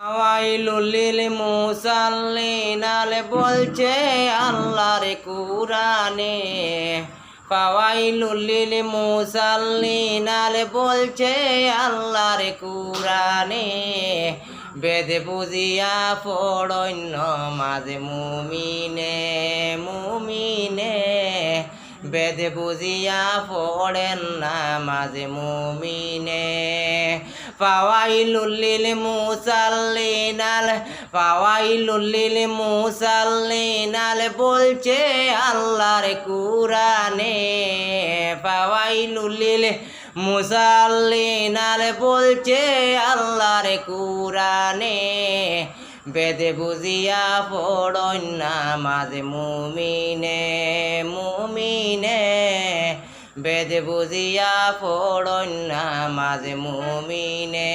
ওয়াইলুল মুসাল্লিনাল বলছে আল্লাহর কুরআনে। ফাওয়াইলুল মুসাল্লিনাল বলছে আল্লাহর কুরআনে। বেদ বুঝিয়া পড়ন নামাজ মুমিনে মুমিনে। বেদ বুঝিয়া পড়েন নামাজ মুমিনে। ফাওয়াইলুল মুসাল্লিনাল বলছে আল্লাহর কুরআনে। ফাওয়াইলুল মুসাল্লিনাল বলছে আল্লাহর কুরআনে। বেদ বুঝিয়া পড়ন নামাজ মুমিনে মুমিনে। বেদ বুঝিয়া পড়ন নামাজ মুমিনে।